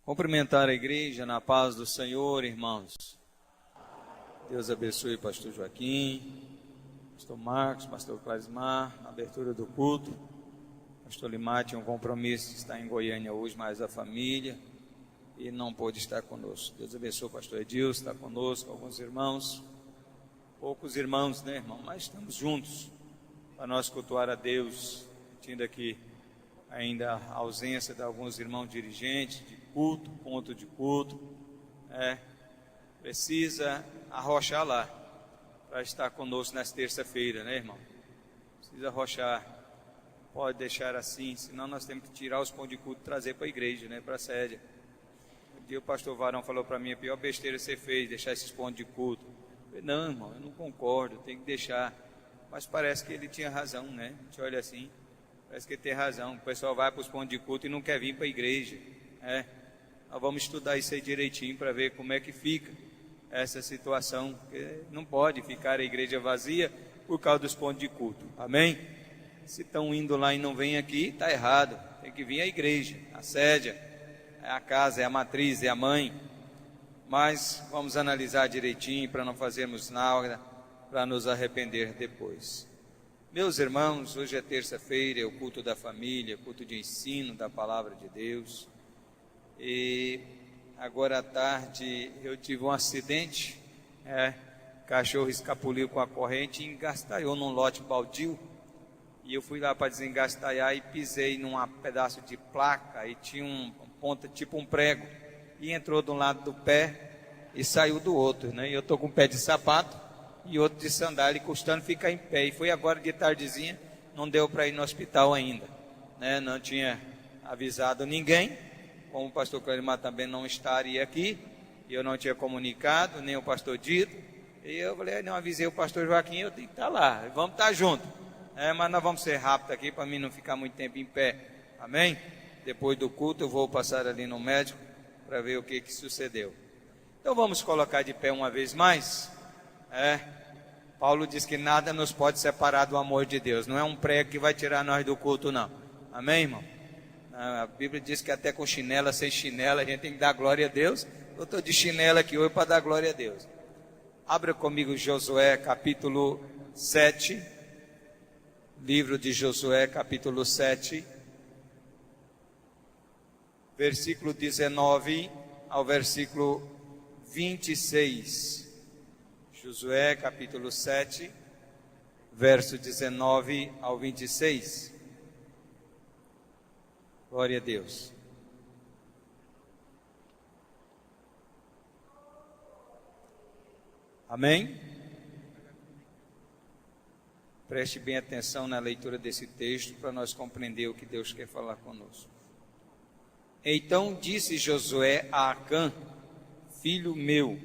Cumprimentar a igreja na paz do Senhor, irmãos. Deus abençoe o pastor Joaquim, pastor Marcos, pastor Clarismar, na abertura do culto. Pastor Limar tinha um compromisso de estar em Goiânia hoje, mais a família, e não pôde estar conosco. Deus abençoe o pastor Edilson, está conosco, alguns irmãos, poucos irmãos, né, irmão? Mas estamos juntos para nós cultuar a Deus, tendo aqui ainda a ausência de alguns irmãos dirigentes de culto, ponto de culto, precisa arrochar lá, para estar conosco nessa terça-feira, né, irmão? Precisa arrochar, pode deixar assim, senão nós temos que tirar os pontos de culto e trazer para a igreja, né, para a sede. Um dia o pastor Varão falou para mim, a pior besteira que você fez, deixar esses pontos de culto. Eu falei, não, irmão, eu não concordo, tem que deixar. Mas parece que ele tinha razão, né? A gente olha assim, parece que ele tem razão. O pessoal vai para os pontos de culto e não quer vir para a igreja. Nós vamos estudar isso aí direitinho para ver como é que fica essa situação. Porque não pode ficar a igreja vazia por causa dos pontos de culto. Amém? Se estão indo lá e não vêm aqui, está errado. Tem que vir a igreja, a sede, é a casa, é a matriz, é a mãe. Mas vamos analisar direitinho para não fazermos nada, para nos arrepender depois. Meus irmãos, hoje é terça-feira, é o culto da família, culto de ensino da palavra de Deus. E agora à tarde eu tive um acidente, cachorro escapuliu com a corrente e engastalhou num lote baldio. E eu fui lá para desengastalhar e pisei num pedaço de placa e tinha uma ponta, tipo um prego. E entrou de um lado do pé e saiu do outro, né? E eu estou com um pé de sapato e outro de sandália, custando ficar em pé. E foi agora de tardezinha, não deu para ir no hospital ainda, né? Não tinha avisado ninguém, como o pastor Clarimar também não estaria aqui, e eu não tinha comunicado, nem o pastor Dito, e eu falei, não avisei o pastor Joaquim, eu tenho que estar lá, vamos estar juntos, mas nós vamos ser rápidos aqui, para mim não ficar muito tempo em pé, amém? Depois do culto eu vou passar ali no médico, para ver o que sucedeu. Então vamos colocar de pé uma vez mais. Paulo diz que nada nos pode separar do amor de Deus. Não é um prego que vai tirar nós do culto, não. Amém, irmão? A Bíblia diz que até com chinela, sem chinela, a gente tem que dar glória a Deus. Eu estou de chinela aqui hoje para dar glória a Deus. Abra comigo Josué capítulo 7. Livro de Josué capítulo 7. Versículo 19 ao versículo 26. Josué capítulo 7, verso 19 ao 26. Glória a Deus. Amém? Preste bem atenção na leitura desse texto para nós compreender o que Deus quer falar conosco. Então disse Josué a Acã, filho meu,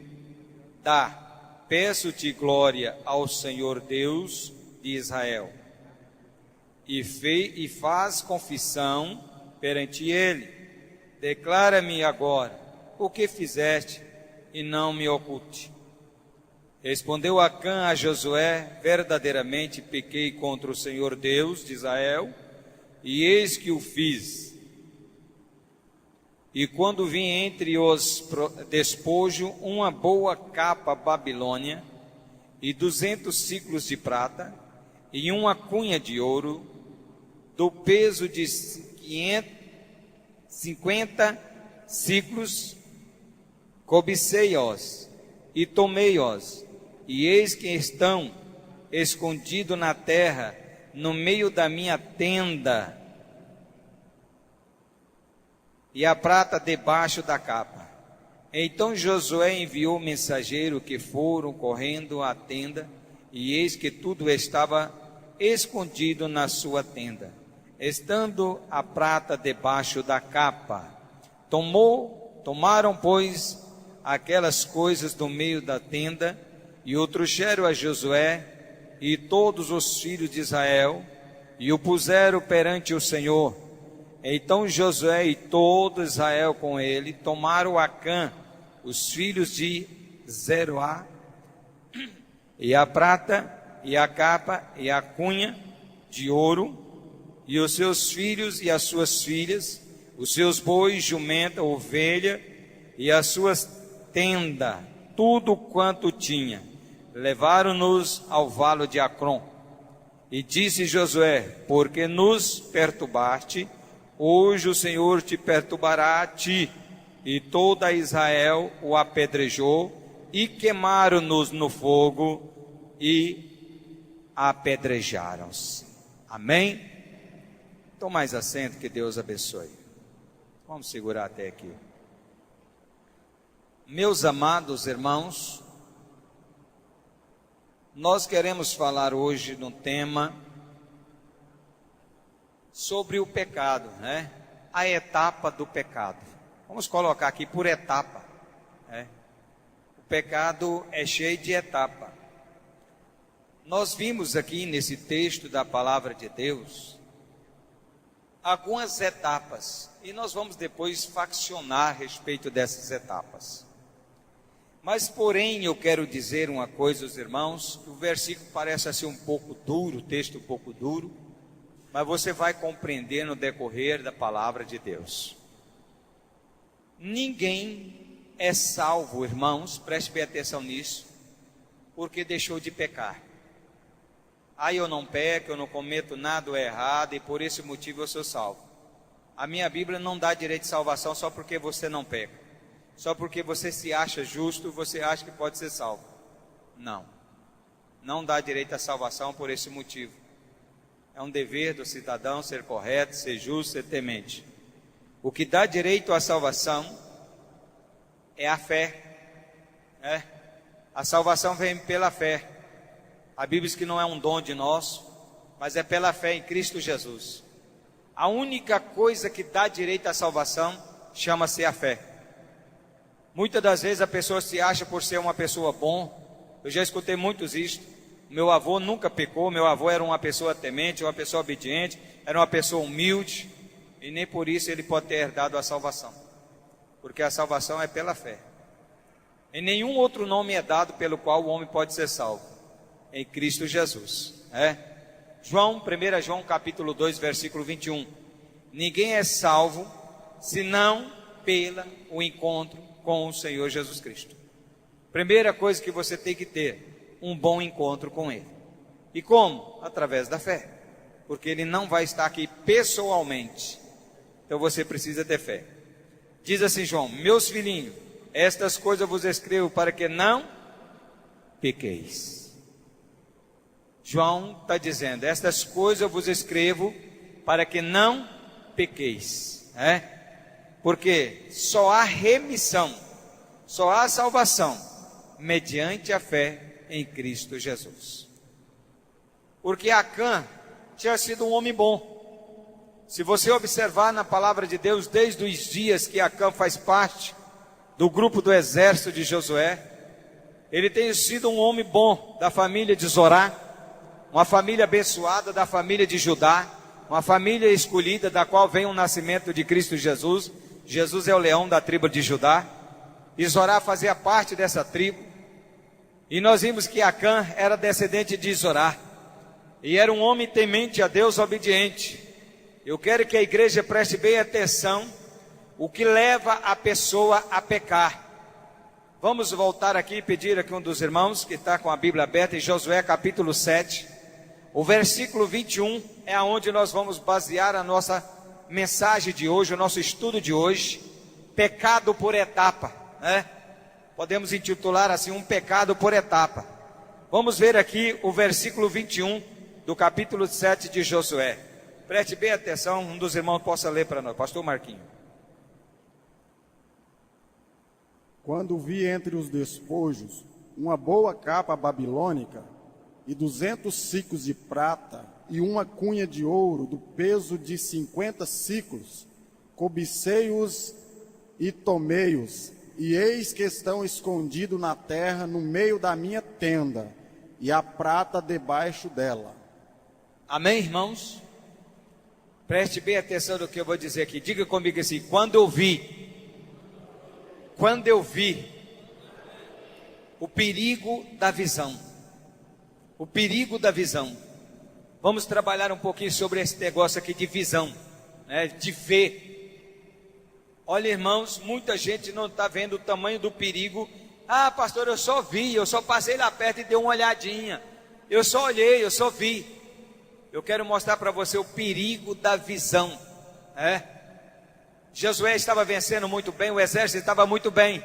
peço-te glória ao Senhor Deus de Israel, e faz confissão perante ele. Declara-me agora o que fizeste e não me oculte. Respondeu Acã a Josué, verdadeiramente pequei contra o Senhor Deus de Israel, e eis que o fiz. E quando vim entre os despojo uma boa capa babilônia, e 200 siclos de prata, e uma cunha de ouro, do peso de 50 siclos, cobicei-os, e tomei-os, e eis que estão escondidos na terra, no meio da minha tenda, e a prata debaixo da capa. Então Josué enviou mensageiro que foram correndo à tenda, e eis que tudo estava escondido na sua tenda, estando a prata debaixo da capa. Tomaram, pois, aquelas coisas do meio da tenda, e o trouxeram a Josué e todos os filhos de Israel, e o puseram perante o Senhor. Então Josué e todo Israel com ele tomaram Acã, os filhos de Zeruá, e a prata, e a capa, e a cunha de ouro, e os seus filhos e as suas filhas, os seus bois, jumenta, ovelha e as suas tendas, tudo quanto tinha. Levaram-nos ao vale de Acrom. E disse Josué: porque nos perturbaste, hoje o Senhor te perturbará a ti. E toda Israel o apedrejou, e queimaram-nos no fogo, e apedrejaram-se. Amém? Tome mais assento, que Deus abençoe. Vamos segurar até aqui. Meus amados irmãos, nós queremos falar hoje de um tema sobre o pecado, né? A etapa do pecado. Vamos colocar aqui por etapa, né? O pecado é cheio de etapa. Nós vimos aqui nesse texto da palavra de Deus algumas etapas, e nós vamos depois faccionar a respeito dessas etapas. Mas, porém, eu quero dizer uma coisa aos irmãos, que o versículo parece assim um pouco duro, o texto um pouco duro, mas você vai compreender no decorrer da palavra de Deus. Ninguém é salvo, irmãos, preste bem atenção nisso, porque deixou de pecar. Eu não peco, eu não cometo nada errado, e por esse motivo eu sou salvo. A minha Bíblia não dá direito de salvação só porque você não peca. Só porque você se acha justo, você acha que pode ser salvo. Não. Não dá direito à salvação por esse motivo. É um dever do cidadão ser correto, ser justo, ser temente. O que dá direito à salvação é a fé. A salvação vem pela fé. A Bíblia diz que não é um dom de nós, mas é pela fé em Cristo Jesus. A única coisa que dá direito à salvação chama-se a fé. Muitas das vezes a pessoa se acha por ser uma pessoa bom. Eu já escutei muitos isto. Meu avô nunca pecou, meu avô era uma pessoa temente, uma pessoa obediente, era uma pessoa humilde, e nem por isso ele pode ter herdado a salvação, porque a salvação é pela fé. Em nenhum outro nome é dado pelo qual o homem pode ser salvo, em Cristo Jesus. 1 João capítulo 2, versículo 21. Ninguém é salvo, senão pelo encontro com o Senhor Jesus Cristo. Primeira coisa que você tem que ter, um bom encontro com Ele. E como? Através da fé. Porque Ele não vai estar aqui pessoalmente. Então você precisa ter fé. Diz assim João: meus filhinhos, estas coisas eu vos escrevo para que não pequeis. João está dizendo: estas coisas eu vos escrevo para que não pequeis. Porque só há remissão, só há salvação mediante a fé em Cristo Jesus. Porque Acã tinha sido um homem bom. Se você observar na palavra de Deus, desde os dias que Acã faz parte do grupo do exército de Josué, ele tem sido um homem bom da família de Zorá, uma família abençoada da família de Judá, uma família escolhida da qual vem o nascimento de Cristo Jesus. Jesus é o leão da tribo de Judá, e Zorá fazia parte dessa tribo, e nós vimos que Acã era descendente de Zorá, e era um homem temente a Deus, obediente. Eu quero que a igreja preste bem atenção, o que leva a pessoa a pecar. Vamos voltar aqui e pedir aqui um dos irmãos que está com a Bíblia aberta em Josué capítulo 7, o versículo 21 é onde nós vamos basear a nossa mensagem de hoje, o nosso estudo de hoje. Pecado por etapa, Podemos intitular assim, um pecado por etapa. Vamos ver aqui o versículo 21 do capítulo 7 de Josué. Preste bem atenção, um dos irmãos possa ler para nós. Pastor Marquinhos. Quando vi entre os despojos uma boa capa babilônica e 200 siclos de prata e uma cunha de ouro do peso de 50 siclos, cobicei-os e tomei-os, e eis que estão escondidos na terra no meio da minha tenda, e a prata debaixo dela. Amém, irmãos? Preste bem atenção no que eu vou dizer aqui. Diga comigo assim: quando eu vi o perigo da visão, o perigo da visão. Vamos trabalhar um pouquinho sobre esse negócio aqui de visão, de ver. Olha, irmãos, muita gente não está vendo o tamanho do perigo. Ah, pastor, eu só vi, eu só passei lá perto e dei uma olhadinha. Eu só olhei, eu só vi. Eu quero mostrar para você o perigo da visão. Josué estava vencendo muito bem, o exército estava muito bem.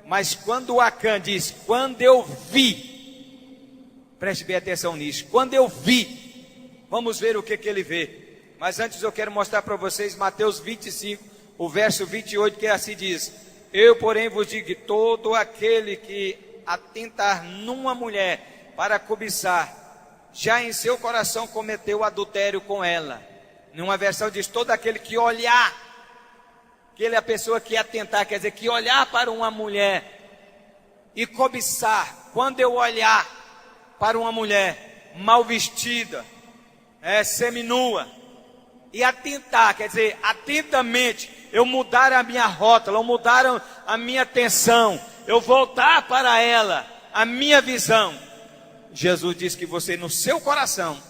Mas quando Acã diz, quando eu vi, preste bem atenção nisso, quando eu vi, vamos ver o que ele vê. Mas antes eu quero mostrar para vocês Mateus 25, o verso 28, que assim diz: eu, porém, vos digo, todo aquele que atentar numa mulher para cobiçar, já em seu coração cometeu adultério com ela. Numa versão diz, todo aquele que olhar, aquele é a pessoa que atentar, quer dizer, que olhar para uma mulher e cobiçar. Quando eu olhar para uma mulher mal vestida, seminua, e atentar, quer dizer, atentamente, eu mudar a minha rótula, eu mudar a minha atenção, eu voltar para ela, a minha visão. Jesus diz que você no seu coração,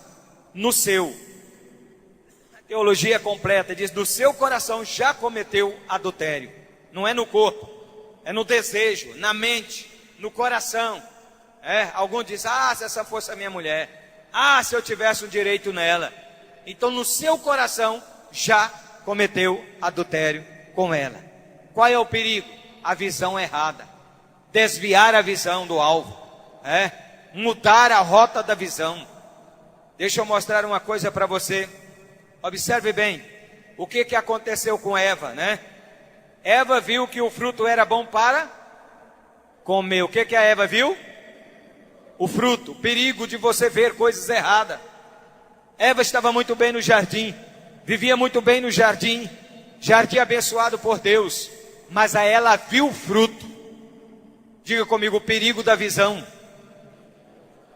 a teologia completa diz, do seu coração já cometeu adultério. Não é no corpo, é no desejo, na mente, no coração. Alguns dizem, se essa fosse a minha mulher, se eu tivesse um direito nela. Então no seu coração já cometeu adultério com ela. Qual é o perigo? A visão errada, desviar a visão do alvo, mudar a rota da visão. Deixa eu mostrar uma coisa para você. Observe bem, o que aconteceu com Eva, Eva viu que o fruto era bom para comer. O que a Eva viu? O fruto, o perigo de você ver coisas erradas. Eva estava muito bem no jardim, vivia muito bem no jardim, jardim abençoado por Deus, mas a ela viu o fruto. Diga comigo, o perigo da visão.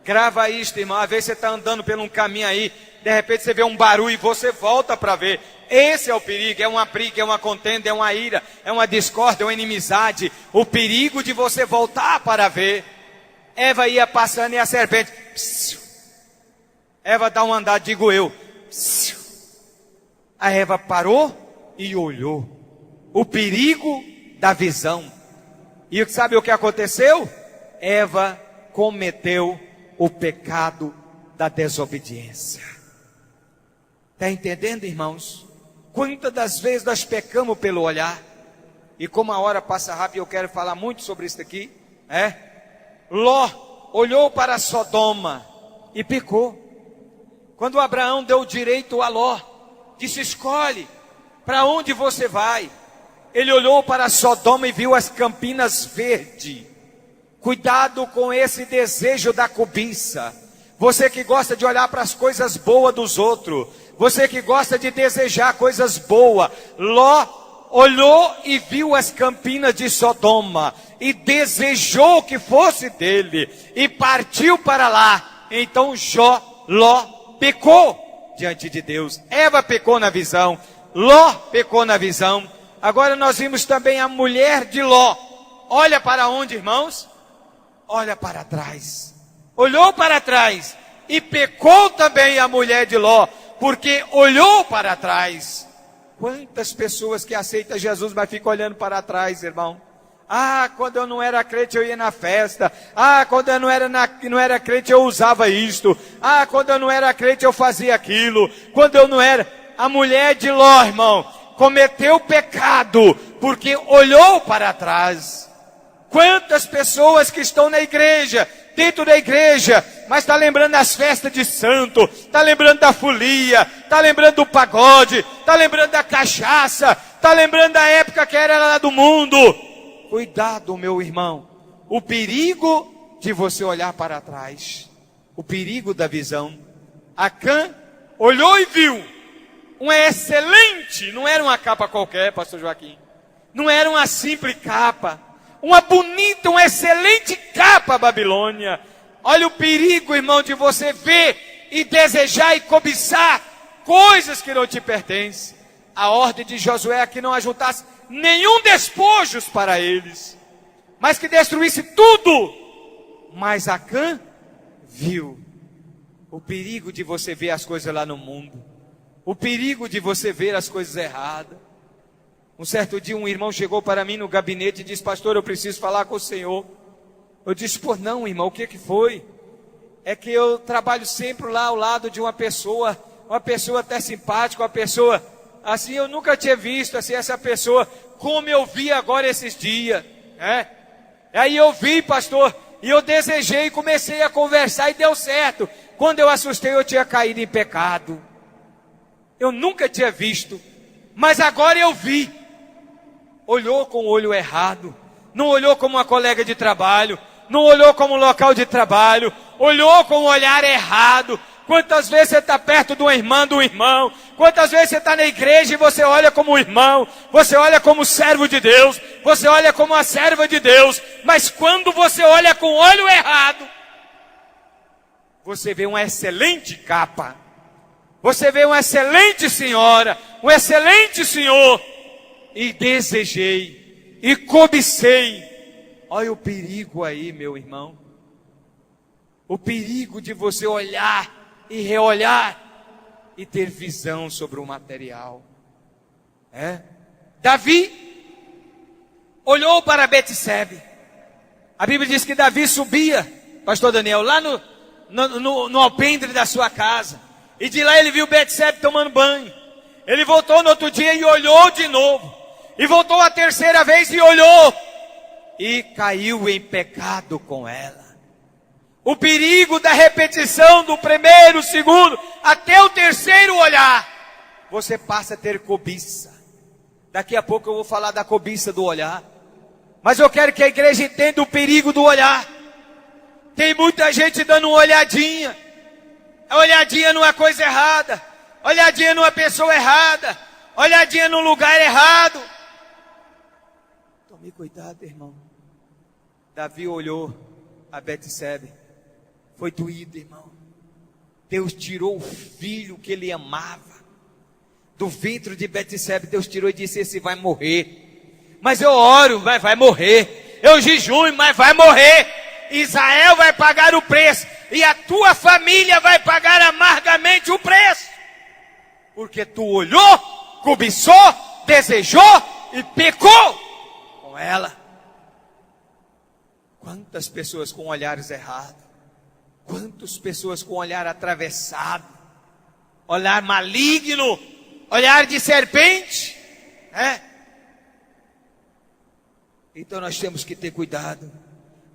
Grava isto, irmão. Às vezes você está andando por um caminho aí, de repente você vê um barulho e você volta para ver. Esse é o perigo, é uma briga, é uma contenda, é uma ira, é uma discórdia, é uma inimizade. O perigo de você voltar para ver. Eva ia passando e a serpente, psiu. Eva dá um andar, digo eu, psiu. A Eva parou e olhou. O perigo da visão. E sabe o que aconteceu? Eva cometeu o pecado da desobediência. Está entendendo, irmãos? Quantas das vezes nós pecamos pelo olhar? E como a hora passa rápido, eu quero falar muito sobre isso aqui. Ló olhou para Sodoma e pecou. Quando Abraão deu o direito a Ló, disse, escolhe para onde você vai. Ele olhou para Sodoma e viu as campinas verdes. Cuidado com esse desejo da cobiça. Você que gosta de olhar para as coisas boas dos outros, você que gosta de desejar coisas boas. Ló olhou e viu as campinas de Sodoma e desejou que fosse dele e partiu para lá. Então Ló pecou diante de Deus. Eva pecou na visão, Ló pecou na visão. Agora nós vimos também a mulher de Ló. Olha para onde, irmãos? Olha para trás. Olhou para trás e pecou também a mulher de Ló, porque olhou para trás. Quantas pessoas que aceitam Jesus, mas ficam olhando para trás, irmão? Quando eu não era crente eu ia na festa. Quando eu não era crente eu usava isto. Quando eu não era crente eu fazia aquilo. Quando eu não era... A mulher de Ló, irmão, cometeu pecado, porque olhou para trás. Quantas pessoas que estão na igreja, dentro da igreja, mas está lembrando das festas de santo, está lembrando da folia, está lembrando do pagode, está lembrando da cachaça, está lembrando da época que era lá do mundo. Cuidado, meu irmão, o perigo de você olhar para trás, o perigo da visão. Acã olhou e viu uma excelente, não era uma capa qualquer, pastor Joaquim, não era uma simples capa, uma bonita, uma excelente capa Babilônia. Olha o perigo, irmão, de você ver e desejar e cobiçar coisas que não te pertencem. A ordem de Josué é que não ajuntasse nenhum despojos para eles, mas que destruísse tudo. Mas Acã viu o perigo de você ver as coisas lá no mundo, o perigo de você ver as coisas erradas. Um certo dia um irmão chegou para mim no gabinete e disse: pastor, eu preciso falar com o senhor. Eu disse: por não, irmão, o que foi? É que eu trabalho sempre lá ao lado de uma pessoa até simpática, uma pessoa assim, eu nunca tinha visto assim, essa pessoa como eu vi agora esses dias, né? Aí eu vi, pastor, e eu desejei, comecei a conversar e deu certo. Quando eu assustei, eu tinha caído em pecado. Eu nunca tinha visto, mas agora eu vi. Olhou com o olho errado, não olhou como uma colega de trabalho, não olhou como local de trabalho, olhou com o olhar errado. Quantas vezes você está perto de uma irmã, do irmão? Quantas vezes você está na igreja e você olha como irmão, você olha como servo de Deus, você olha como a serva de Deus, mas quando você olha com o olho errado, você vê uma excelente capa, você vê uma excelente senhora, um excelente senhor, e desejei, e cobicei. Olha o perigo aí, meu irmão, o perigo de você olhar e reolhar e ter visão sobre o material. Davi olhou para Betsebe. A Bíblia diz que Davi subia, pastor Daniel, lá no alpendre da sua casa, e de lá ele viu Betsebe tomando banho. Ele voltou no outro dia e olhou de novo, e voltou a terceira vez e olhou, e caiu em pecado com ela. O perigo da repetição do primeiro, segundo, até o terceiro olhar, você passa a ter cobiça. Daqui a pouco eu vou falar da cobiça do olhar, mas eu quero que a igreja entenda o perigo do olhar. Tem muita gente dando uma olhadinha. A olhadinha numa coisa errada, olhadinha numa pessoa errada, olhadinha num lugar errado. Tome cuidado, irmão. Davi olhou a Betsebe. Foi doído, irmão. Deus tirou o filho que ele amava do ventre de Betsebe. Deus tirou e disse: esse vai morrer. Mas eu oro, mas vai morrer. Eu jejuo, mas vai morrer. Israel vai pagar o preço, e a tua família vai pagar amargamente o preço, porque tu olhou, cobiçou, desejou e pecou com ela. Quantas pessoas com olhares errados, quantas pessoas com olhar atravessado, olhar maligno, olhar de serpente, Então nós temos que ter cuidado.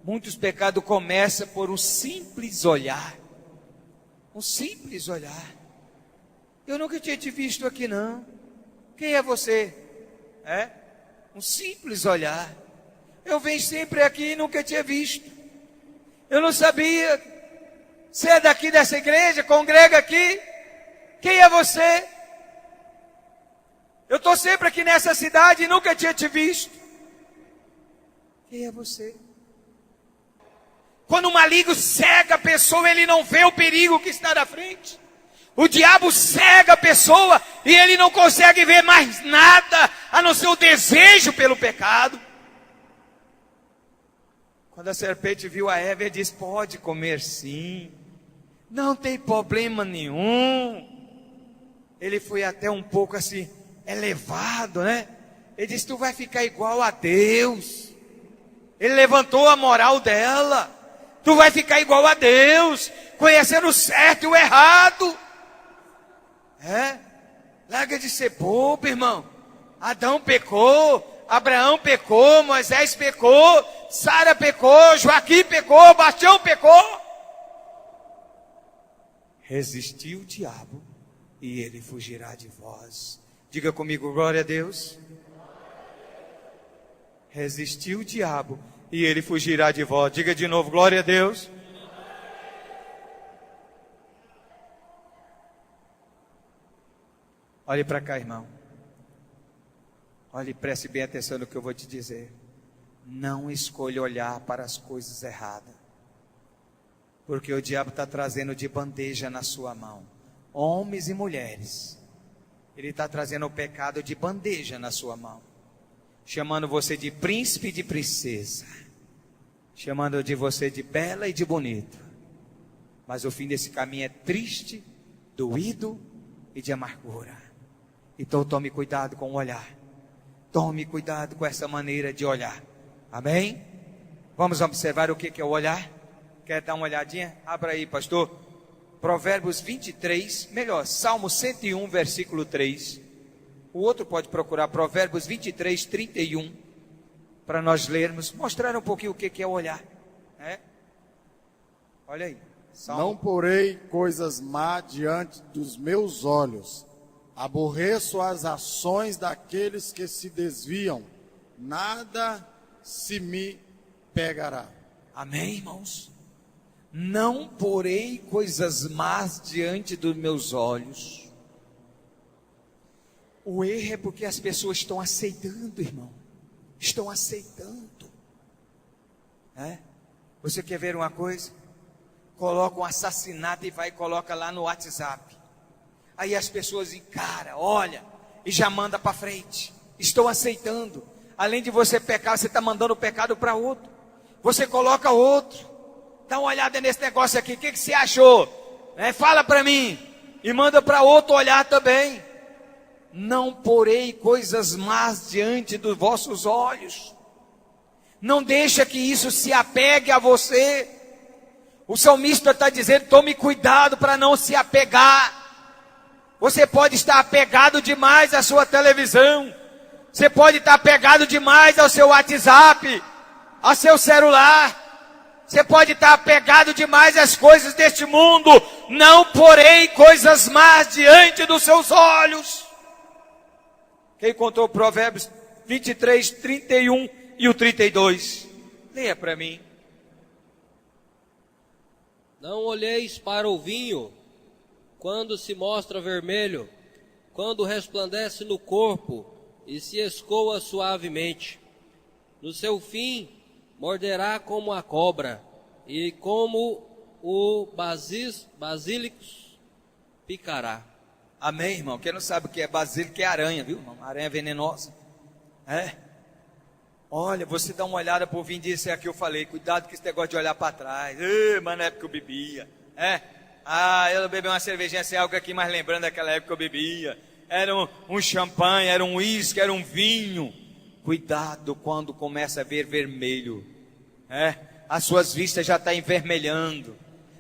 Muitos pecados começam por um simples olhar. Um simples olhar. Eu nunca tinha te visto aqui não. Quem é você? Um simples olhar. Eu venho sempre aqui e nunca tinha visto. Eu não sabia. Você é daqui dessa igreja? Congrega aqui? Quem é você? Eu estou sempre aqui nessa cidade e nunca tinha te visto. Quem é você? Quando o maligno cega a pessoa, ele não vê o perigo que está na frente. O diabo cega a pessoa e ele não consegue ver mais nada, a não ser o desejo pelo pecado. Quando a serpente viu a Eva, ele disse: pode comer sim, não tem problema nenhum. Ele foi até um pouco assim, elevado, né? Ele disse: tu vai ficar igual a Deus. Ele levantou a moral dela. Tu vai ficar igual a Deus, conhecendo o certo e o errado. Larga de ser bobo, irmão. Adão pecou, Abraão pecou, Moisés pecou, Sara pecou, Joaquim pecou, Bastião pecou. Resistir o diabo e ele fugirá de vós. Diga comigo: glória a Deus. Resistir o diabo e ele fugirá de vós. Diga de novo: glória a Deus. Olhe para cá, irmão. Olhe, preste bem atenção no que eu vou te dizer. Não escolha olhar para as coisas erradas, porque o diabo está trazendo de bandeja na sua mão, homens e mulheres. Ele está trazendo o pecado de bandeja na sua mão, chamando você de príncipe e de princesa, chamando de você de bela e de bonito. Mas o fim desse caminho é triste, doído e de amargura. Então tome cuidado com o olhar. Tome cuidado com essa maneira de olhar. Amém? Vamos observar o que é o olhar? Quer dar uma olhadinha? Abra aí, pastor. Provérbios 23, melhor, Salmo 101, versículo 3. O outro pode procurar Provérbios 23, 31, para nós lermos, mostrar um pouquinho o que é o olhar. Olha aí. Salmo. Não porei coisas má diante dos meus olhos. Aborreço as ações daqueles que se desviam. Nada se me pegará. Amém, irmãos? Não porei coisas más diante dos meus olhos. O erro é porque as pessoas estão aceitando, irmão. Estão aceitando. Você quer ver uma coisa? Coloca um assassinato e vai e coloca lá no WhatsApp. Aí as pessoas encaram, olha, e já manda para frente. Estão aceitando. Além de você pecar, você está mandando o pecado para outro. Você coloca outro. Dá uma olhada nesse negócio aqui, o que você achou? Fala para mim. E manda para outro olhar também. Não porei coisas más diante dos vossos olhos. Não deixa que isso se apegue a você. O salmista está dizendo, tome cuidado para não se apegar. Você pode estar apegado demais à sua televisão. Você pode estar apegado demais ao seu WhatsApp, ao seu celular. Você pode estar apegado demais às coisas deste mundo. Não porei coisas más diante dos seus olhos. Quem contou Provérbios 23, 31 e o 32? Leia para mim. Não olheis para o vinho, quando se mostra vermelho, quando resplandece no corpo e se escoa suavemente. No seu fim, morderá como a cobra, e como o basílico picará. Amém, irmão? Quem não sabe o que é basílico é aranha, viu, irmão? Aranha venenosa. Olha, você dá uma olhada por vinho, disse aqui eu falei, cuidado com esse negócio de olhar para trás. Mas na época eu bebia. Eu bebi uma cervejinha sem álcool aqui, mas lembrando daquela época eu bebia. Era um champanhe, era um uísque, era um vinho. Cuidado quando começa a ver vermelho. As suas vistas já estão envermelhando.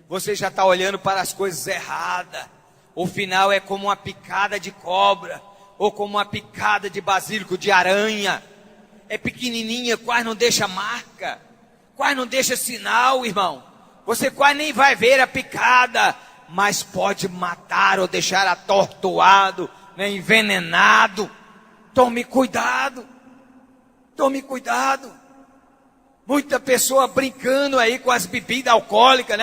Você já está olhando para as coisas erradas. O final é como uma picada de cobra, ou como uma picada de basílico, de aranha. É pequenininha, quase não deixa marca, quase não deixa sinal, irmão. Você quase nem vai ver a picada, mas pode matar ou deixar atordoado, envenenado. Tome cuidado, tome cuidado. Muita pessoa brincando aí com as bebidas alcoólicas,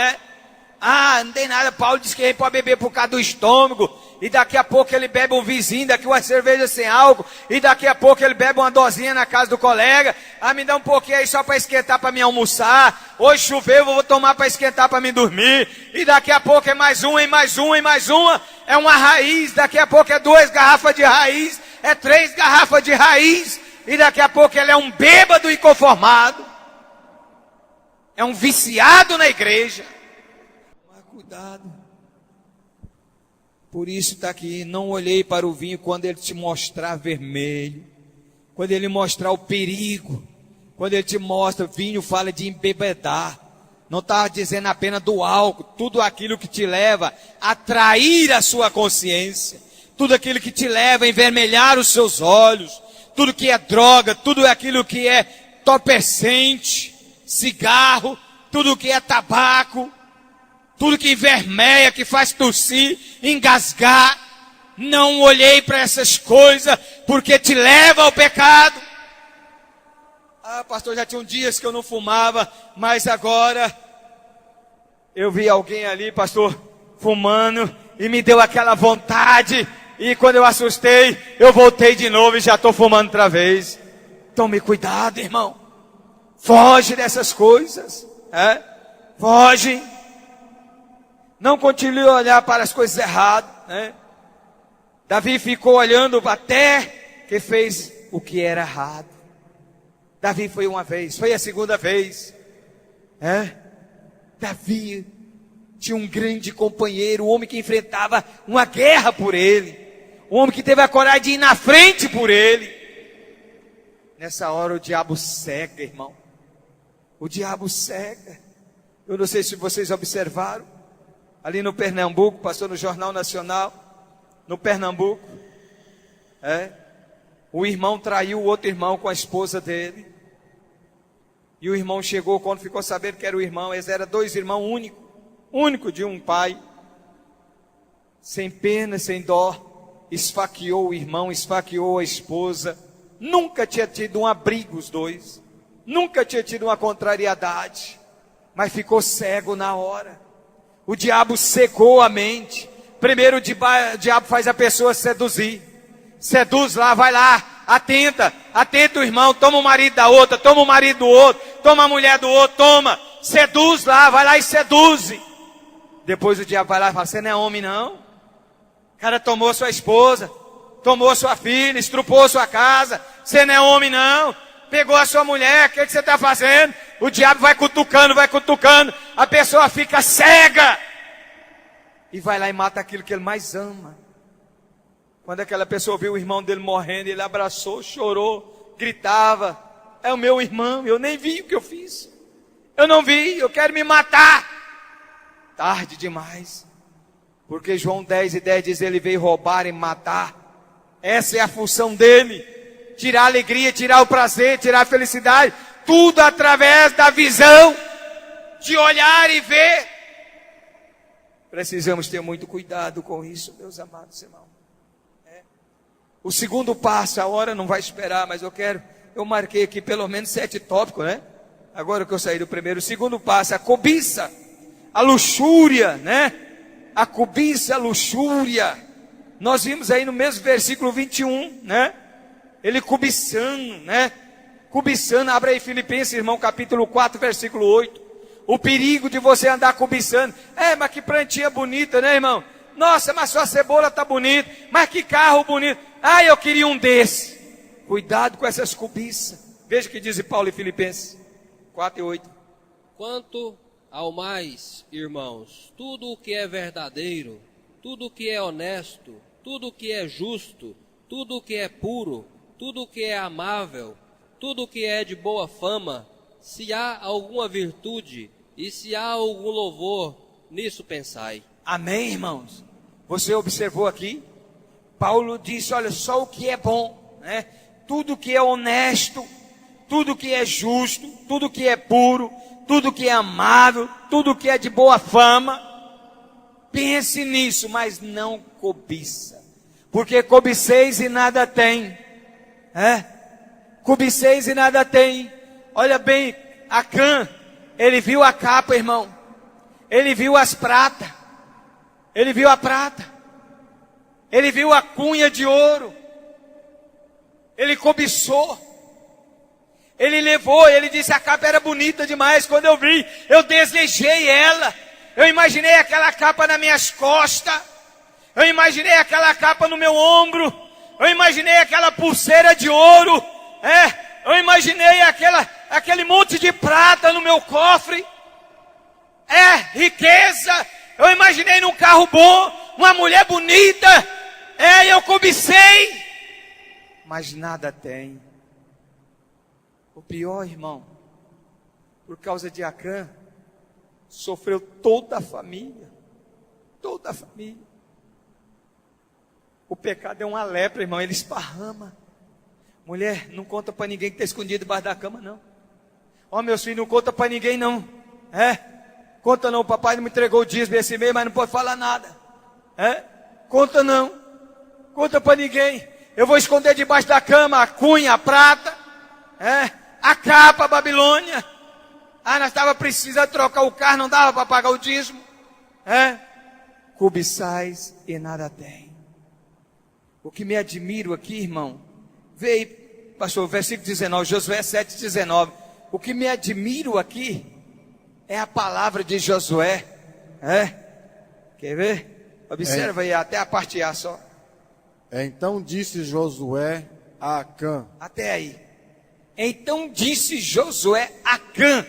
não tem nada, Paulo disse que ele pode beber por causa do estômago, e daqui a pouco ele bebe um vizinho, daqui uma cerveja sem álcool, e daqui a pouco ele bebe uma dosinha na casa do colega, me dá um pouquinho aí só para esquentar para mim almoçar, hoje choveu, vou tomar para esquentar para mim dormir, e daqui a pouco é mais uma, e mais uma, e mais uma, é uma raiz, daqui a pouco é 2 garrafas de raiz, é 3 garrafas de raiz, e daqui a pouco ele é um bêbado inconformado, é um viciado na igreja. Cuidado. Por isso está aqui, não olhei para o vinho quando ele te mostrar vermelho, quando ele mostrar o perigo, quando ele te mostra, vinho fala de embebedar, não está dizendo apenas do álcool, tudo aquilo que te leva a trair a sua consciência, tudo aquilo que te leva a envermelhar os seus olhos, tudo que é droga, tudo aquilo que é entorpecente, cigarro, tudo que é tabaco, tudo que envermelha, que faz tossir, engasgar. Não olhei para essas coisas, porque te leva ao pecado. Pastor, já tinha dias que eu não fumava, mas agora eu vi alguém ali, pastor, fumando, e me deu aquela vontade, e quando eu assustei, eu voltei de novo e já estou fumando outra vez. Tome cuidado, irmão. Foge dessas coisas. Foge. Não continue a olhar para as coisas erradas, Davi ficou olhando até que fez o que era errado. Davi foi uma vez, foi a segunda vez. Davi tinha um grande companheiro, um homem que enfrentava uma guerra por ele, um homem que teve a coragem de ir na frente por ele. Nessa hora o diabo cega, irmão. O diabo cega. Eu não sei se vocês observaram. Ali no Pernambuco, passou no Jornal Nacional. No Pernambuco. O irmão traiu o outro irmão com a esposa dele. E o irmão chegou, quando ficou sabendo que era o irmão, eles eram 2 irmãos único de um pai. Sem pena, sem dó, esfaqueou o irmão, esfaqueou a esposa. Nunca tinha tido um abrigo os dois. Nunca tinha tido uma contrariedade. Mas ficou cego na hora. O diabo secou a mente. Primeiro o diabo faz a pessoa seduzir. Seduz lá, vai lá, atenta o irmão, toma o marido da outra, toma o marido do outro, toma a mulher do outro, toma. Seduz lá, vai lá e seduze. Depois o diabo vai lá e fala, você não é homem não. O cara tomou sua esposa, tomou sua filha, estrupou sua casa, você não é homem não. Pegou a sua mulher, o que você está fazendo? O diabo vai cutucando, a pessoa fica cega. E vai lá e mata aquilo que ele mais ama. Quando aquela pessoa viu o irmão dele morrendo, ele abraçou, chorou, gritava, é o meu irmão, eu nem vi o que eu fiz. Eu não vi, eu quero me matar. Tarde demais. Porque João 10:10 diz, ele veio roubar e matar. Essa é a função dele. Tirar a alegria, tirar o prazer, tirar a felicidade. Tudo através da visão. De olhar e ver. Precisamos ter muito cuidado com isso, meus amados irmãos. O segundo passo, a hora não vai esperar, mas eu marquei aqui pelo menos 7 tópicos, né? Agora que eu saí do primeiro. O segundo passo, a cobiça, a luxúria, né? A cobiça, a luxúria. Nós vimos aí no mesmo versículo 21, né? Ele cobiçando, né? Cobiçando, abre aí Filipenses, irmão, capítulo 4, versículo 8. O perigo de você andar cobiçando. Mas que plantinha bonita, né, irmão? Nossa, mas sua cebola tá bonita. Mas que carro bonito. Eu queria um desse. Cuidado com essas cobiças. Veja o que diz Paulo em Filipenses 4 e 8. Quanto ao mais, irmãos, tudo o que é verdadeiro, tudo o que é honesto, tudo o que é justo, tudo o que é puro, tudo o que é amável, tudo o que é de boa fama, se há alguma virtude e se há algum louvor, nisso pensai. Amém, irmãos? Você observou aqui? Paulo disse, olha, só o que é bom, né? Tudo que é honesto, tudo que é justo, tudo que é puro, tudo que é amável, tudo que é de boa fama. Pense nisso, mas não cobiça. Porque cobiceis e nada tem. Cobiceis e nada tem. Olha bem, Acã, ele viu a capa, irmão. Ele viu as pratas. Ele viu a prata. Ele viu a cunha de ouro. Ele cobiçou. Ele levou, ele disse, a capa era bonita demais. Quando eu vi, eu desejei ela. Eu imaginei aquela capa nas minhas costas. Eu imaginei aquela capa no meu ombro. Eu imaginei aquela pulseira de ouro. Eu imaginei aquele monte de prata no meu cofre. Riqueza. Eu imaginei num carro bom, uma mulher bonita. Eu cobicei. Mas nada tem. O pior, irmão, por causa de Acã, sofreu toda a família. Toda a família. O pecado é uma lepra, irmão, ele esparrama. Mulher, não conta para ninguém que está escondido debaixo da cama, não. Meus filhos, não conta para ninguém, não. Conta não, o papai não me entregou o dízimo esse mês, mas não pode falar nada. Conta não. Conta para ninguém. Eu vou esconder debaixo da cama a cunha, a prata, a capa, a Babilônia. Nós estava precisando trocar o carro, não dava para pagar o dízimo. Cobiçais e nada tem. O que me admiro aqui, irmão, veio, pastor, versículo 19, Josué 7:19. O que me admiro aqui é a palavra de Josué. Quer ver? Observa aí, até a parte A só. Então disse Josué a Acã. Até aí. Então disse Josué a Acã.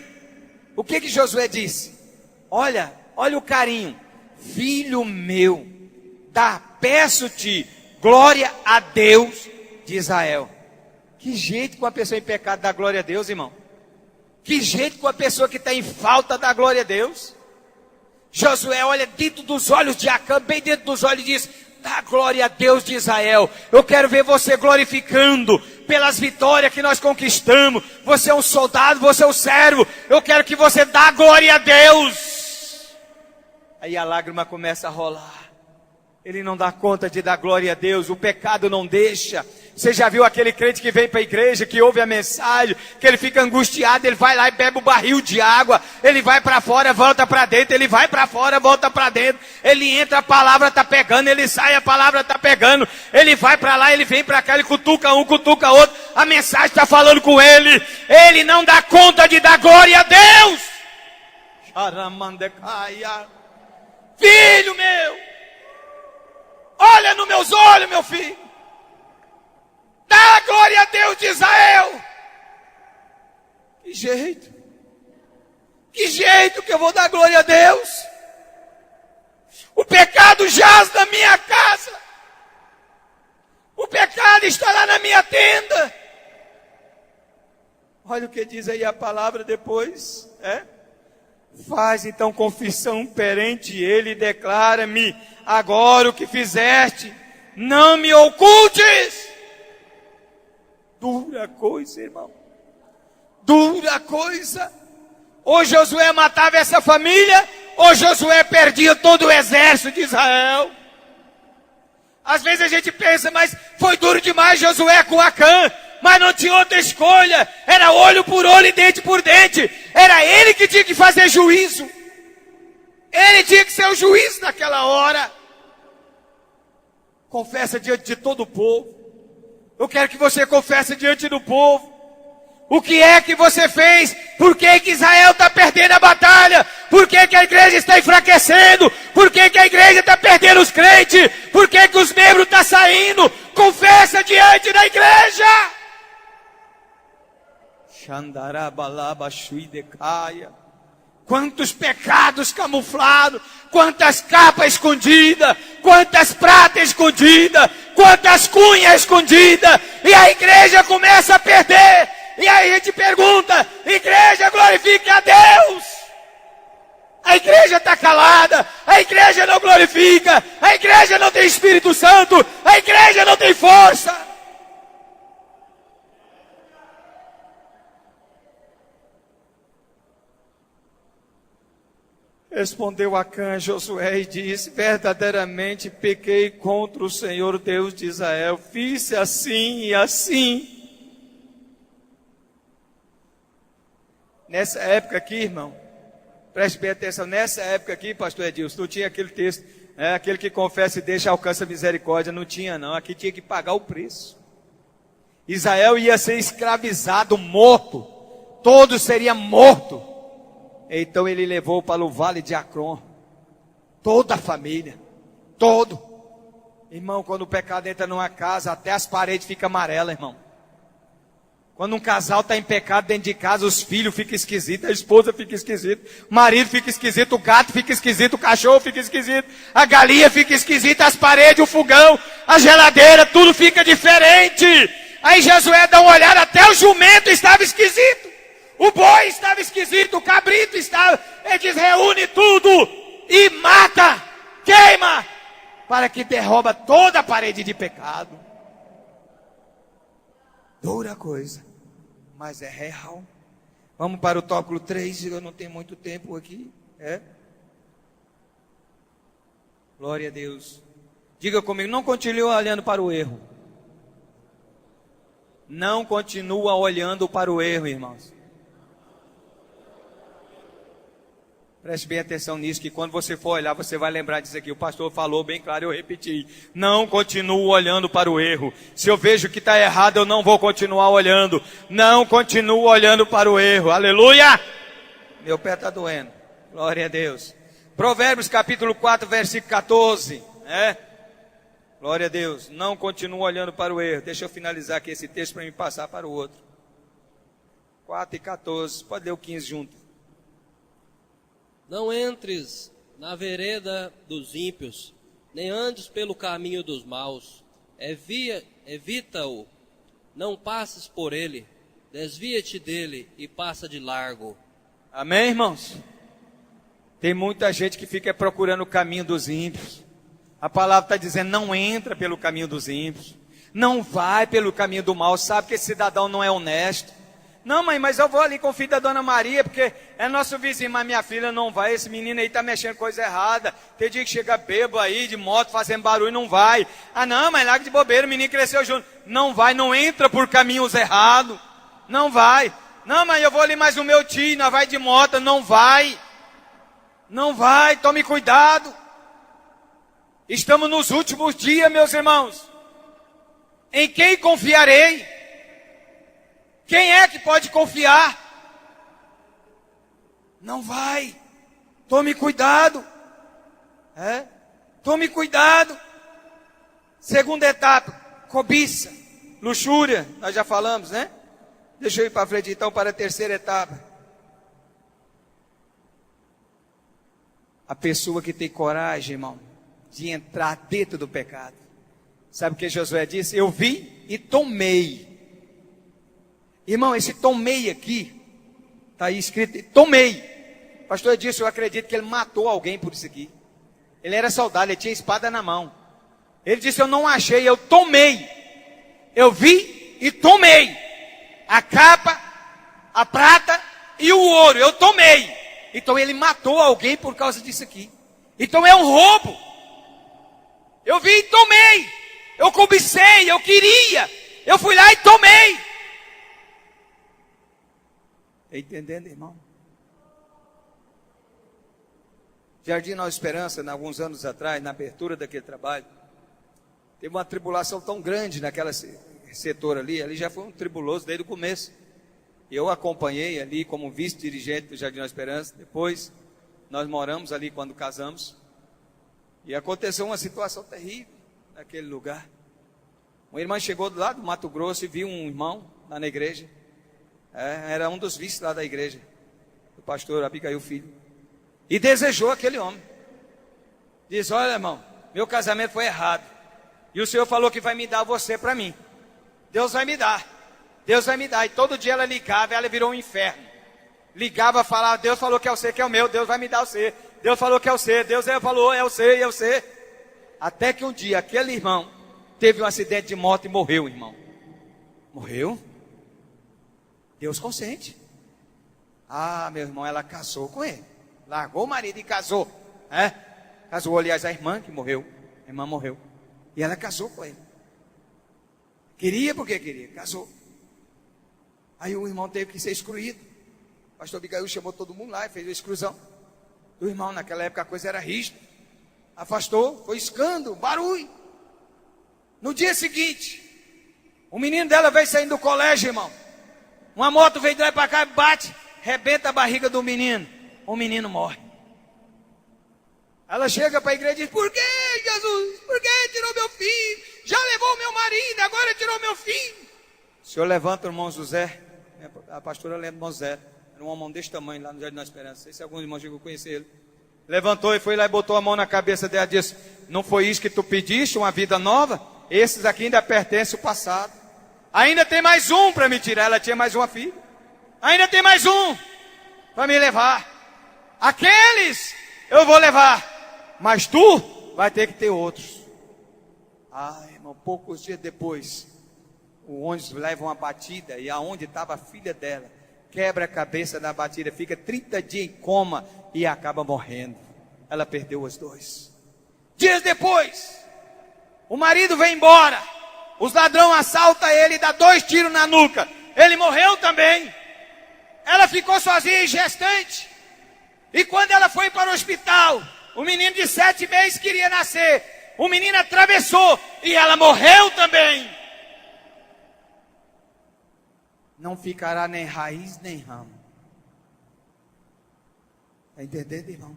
O que Josué disse? Olha o carinho. Filho meu, peço-te glória a Deus de Israel. Que jeito que uma pessoa em pecado dá glória a Deus, irmão? Que jeito que uma pessoa que está em falta dá glória a Deus? Josué olha dentro dos olhos de Acã, bem dentro dos olhos, e diz: dá glória a Deus de Israel. Eu quero ver você glorificando pelas vitórias que nós conquistamos. Você é um soldado, você é um servo. Eu quero que você dá glória a Deus. Aí a lágrima começa a rolar. Ele não dá conta de dar glória a Deus. O pecado não deixa. Você já viu aquele crente que vem para a igreja, que ouve a mensagem, que ele fica angustiado, ele vai lá e bebe um barril de água, ele vai para fora, volta para dentro, ele vai para fora, volta para dentro, ele entra, a palavra está pegando, ele sai, a palavra está pegando, ele vai para lá, ele vem para cá, ele cutuca um, cutuca outro, a mensagem está falando com ele não dá conta de dar glória a Deus. Filho meu, olha nos meus olhos, meu filho. Dá glória a Deus de Israel. Que jeito? Que jeito que eu vou dar glória a Deus? O pecado jaz na minha casa. O pecado está lá na minha tenda. Olha o que diz aí a palavra depois. Faz então confissão perante ele e declara-me agora o que fizeste. Não me ocultes. Dura coisa, irmão. Dura coisa. Ou Josué matava essa família, ou Josué perdia todo o exército de Israel. Às vezes a gente pensa, mas foi duro demais Josué com Acã. Mas não tinha outra escolha. Era olho por olho e dente por dente. Era ele que tinha que fazer juízo. Ele tinha que ser o juiz naquela hora. Confessa diante de todo o povo. Eu quero que você confesse diante do povo. O que é que você fez? Por que que Israel está perdendo a batalha? Por que que a igreja está enfraquecendo? Por que que a igreja está perdendo os crentes? Por que que os membros estão saindo? Confessa diante da igreja. Quantos pecados camuflados, quantas capas escondidas, quantas pratas escondidas, quantas cunhas escondidas, e a igreja começa a perder, e aí a gente pergunta: igreja, glorifique a Deus. A igreja está calada, a igreja não glorifica, a igreja não tem Espírito Santo, a igreja não tem força. Respondeu Acã a Josué e disse: verdadeiramente pequei contra o Senhor Deus de Israel, fiz assim e assim. Nessa época aqui, irmão, preste bem atenção, nessa época aqui, pastor Edilson, não tinha aquele texto, aquele que confessa e deixa alcança misericórdia, não tinha não, aqui tinha que pagar o preço. Israel ia ser escravizado, morto, todo seria morto. Então ele levou para o vale de Acron toda a família, todo. Irmão, quando o pecado entra numa casa, até as paredes ficam amarelas, irmão. Quando um casal está em pecado dentro de casa, os filhos ficam esquisitos, a esposa fica esquisita, o marido fica esquisito, o gato fica esquisito, o cachorro fica esquisito, a galinha fica esquisita, as paredes, o fogão, a geladeira, tudo fica diferente. Aí Josué dá uma olhada, até o jumento estava esquisito. O boi estava esquisito, o cabrito estava. Ele diz: reúne tudo e mata, queima, para que derruba toda a parede de pecado. Dura coisa, mas é real. Vamos para o tópico 3, eu não tenho muito tempo aqui. Glória a Deus. Diga comigo, não continue olhando para o erro. Não continua olhando para o erro, irmãos. Preste bem atenção nisso, que quando você for olhar, você vai lembrar disso aqui. O pastor falou bem claro, eu repeti. Não continuo olhando para o erro. Se eu vejo que está errado, eu não vou continuar olhando. Não continuo olhando para o erro. Aleluia! Meu pé está doendo. Glória a Deus. Provérbios capítulo 4, versículo 14. Glória a Deus. Não continuo olhando para o erro. Deixa eu finalizar aqui esse texto para me passar para o outro. 4 e 14. Pode ler o 15 junto. Não entres na vereda dos ímpios, nem andes pelo caminho dos maus. Evita-o. não passes por ele, desvia-te dele e passa de largo. Amém, irmãos? Tem muita gente que fica procurando o caminho dos ímpios. A palavra está dizendo, não entra pelo caminho dos ímpios. Não vai pelo caminho do mal, sabe que esse cidadão não é honesto. Não, mãe, mas eu vou ali com o filho da Dona Maria, porque é nosso vizinho, mas minha filha não vai, esse menino aí está mexendo coisa errada. Tem dia que chega bêbado aí, de moto, fazendo barulho, não vai. Ah não, mas larga de bobeira, o menino cresceu junto. Não vai, não entra por caminhos errados. Não vai. Não, mas eu vou ali mais o meu tio, nós vai de moto, não vai. Não vai, tome cuidado. Estamos nos últimos dias, meus irmãos. Em quem confiarei? Quem é que pode confiar? Não vai. Tome cuidado. Tome cuidado. Segunda etapa, cobiça, luxúria. Nós já falamos, né? Deixa eu ir para frente então para a terceira etapa. A pessoa que tem coragem, irmão, de entrar dentro do pecado. Sabe o que Josué disse? Eu vi e tomei. Irmão, esse tomei aqui, está aí escrito, tomei. Pastor disse, eu acredito que ele matou alguém por isso aqui. Ele era soldado, ele tinha espada na mão. Ele disse, eu não achei, eu tomei. Eu vi e tomei. A capa, a prata e o ouro, eu tomei. Então ele matou alguém por causa disso aqui. Então é um roubo. Eu vi e tomei. Eu cobicei, eu queria. Eu fui lá e tomei. Está entendendo, irmão? Jardim Nova Esperança, alguns anos atrás, na abertura daquele trabalho, teve uma tribulação tão grande naquela setor ali já foi um tribuloso desde o começo. Eu acompanhei ali como vice-dirigente do Jardim Nova Esperança, depois nós moramos ali quando casamos, e aconteceu uma situação terrível naquele lugar. Uma irmã chegou do lado do Mato Grosso e viu um irmão lá na igreja, era um dos vices lá da igreja, o pastor Abigail Filho, e desejou aquele homem. Diz, olha irmão, meu casamento foi errado, e o Senhor falou que vai me dar você para mim. Deus vai me dar, Deus vai me dar. E todo dia ela ligava, ela virou um inferno. Ligava, falava, Deus falou que é você, que é o meu, Deus vai me dar você. Deus falou que é você, Deus falou, é você. Até que um dia aquele irmão teve um acidente de moto e morreu, irmão. Morreu? Deus consente. Ah, meu irmão, ela casou com ele. Largou o marido e casou. Casou, aliás, a irmã que morreu. A irmã morreu. E ela casou com ele. Queria porque queria, casou. Aí o irmão teve que ser excluído. O pastor Abigail chamou todo mundo lá e fez a exclusão do irmão. Naquela época a coisa era rígida. Afastou, foi escândalo, barulho. No dia seguinte, o menino dela veio saindo do colégio, irmão. Uma moto veio de lá para cá, bate, rebenta a barriga do menino. O menino morre. Ela chega para a igreja e diz, por que Jesus? Por que tirou meu filho? Já levou meu marido, agora tirou meu filho. O senhor levanta o irmão José. A pastora lembra do irmão José. Era um homem desse tamanho lá no Jardim da Esperança. Não sei se alguns irmãos chegou a conhecer ele. Levantou e foi lá e botou a mão na cabeça dela e disse, não foi isso que tu pediste, uma vida nova? Esses aqui ainda pertencem ao passado. Ainda tem mais um para me tirar. Ela tinha mais uma filha. Ainda tem mais um para me levar. Aqueles eu vou levar, mas tu vai ter que ter outros. Ah, irmão, poucos dias depois, o ônibus leva uma batida e aonde estava a filha dela, quebra a cabeça na batida, fica 30 dias em coma e acaba morrendo. Ela perdeu os dois. Dias depois, o marido vem embora, os ladrões assaltam ele e dá 2 tiros na nuca. Ele morreu também. Ela ficou sozinha e gestante. E quando ela foi para o hospital, o menino de 7 meses queria nascer. O menino atravessou e ela morreu também. Não ficará nem raiz nem ramo. Está entendendo, irmão?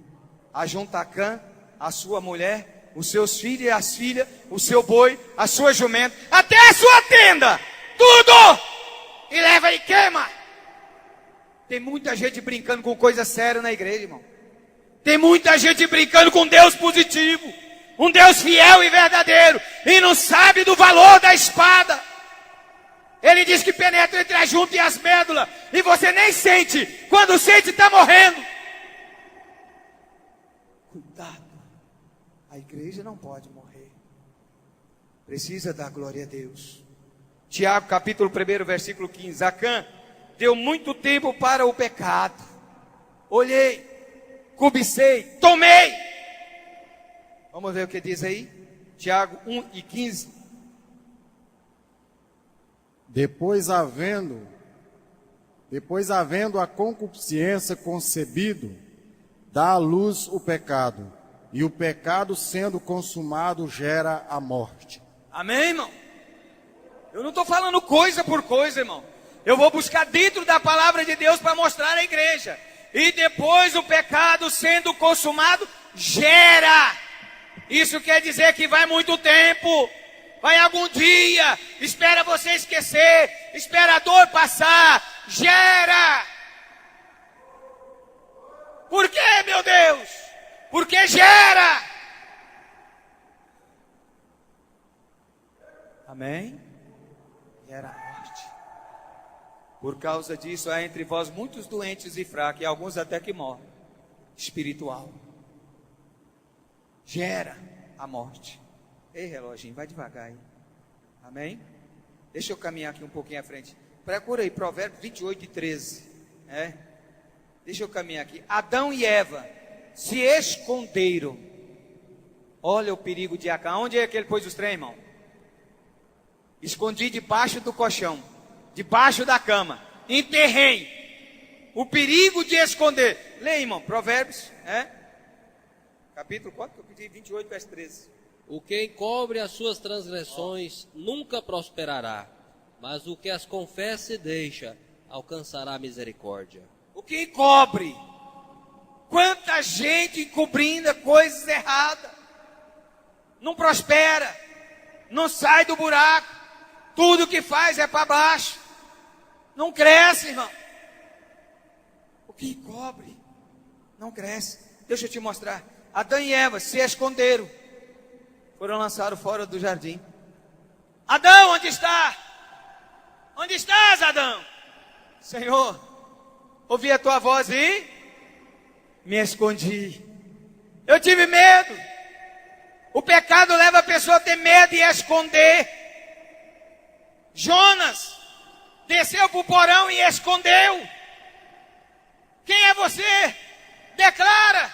Ajunta Cã, a sua mulher, os seus filhos e as filhas, o seu boi, a sua jumenta, até a sua tenda, tudo, e leva e queima. Tem muita gente brincando com coisa séria na igreja, irmão. Tem muita gente brincando com Deus positivo, um Deus fiel e verdadeiro, e não sabe do valor da espada. Ele diz que penetra entre a junta e as médulas. E você nem sente. Quando sente, está morrendo. Cuidado. A igreja não pode morrer. Precisa dar glória a Deus. Tiago, capítulo 1, versículo 15. Acã deu muito tempo para o pecado. Olhei, cobicei, tomei. Vamos ver o que diz aí? Tiago 1:15. Depois havendo a concupiscência concebido, dá à luz o pecado, e o pecado sendo consumado gera a morte. Amém, irmão? Eu não estou falando coisa por coisa, irmão. Eu vou buscar dentro da palavra de Deus para mostrar à igreja. E depois o pecado sendo consumado gera. Isso quer dizer que vai muito tempo. Vai algum dia, espera você esquecer, espera a dor passar, gera. Por quê, meu Deus? Porque gera. Amém? Gera a morte. Por causa disso, há entre vós muitos doentes e fracos, e alguns até que morrem. Espiritual. Gera a morte. Ei, reloginho, vai devagar aí. Amém? Deixa eu caminhar aqui um pouquinho à frente. Procura aí, Provérbios 28:13. Deixa eu caminhar aqui. Adão e Eva se esconderam. Olha o perigo de Acã. Onde é que ele pôs os trem, irmão? Escondi debaixo do colchão, debaixo da cama. Enterrei. O perigo de esconder. Leia, irmão, Provérbios, capítulo 4, que eu pedi, 28, verso 13. O que encobre as suas transgressões nunca prosperará, mas o que as confessa e deixa alcançará misericórdia. O que encobre? Quanta gente encobrindo coisas erradas. Não prospera, não sai do buraco, tudo que faz é para baixo, não cresce, irmão. O que encobre não cresce. Deixa eu te mostrar. Adão e Eva se esconderam. Foram lançados fora do jardim. Adão, onde está? Onde estás, Adão? Senhor, ouvi a tua voz e me escondi. Eu tive medo. O pecado leva a pessoa a ter medo e a esconder. Jonas desceu para o porão e escondeu. Quem é você? Declara.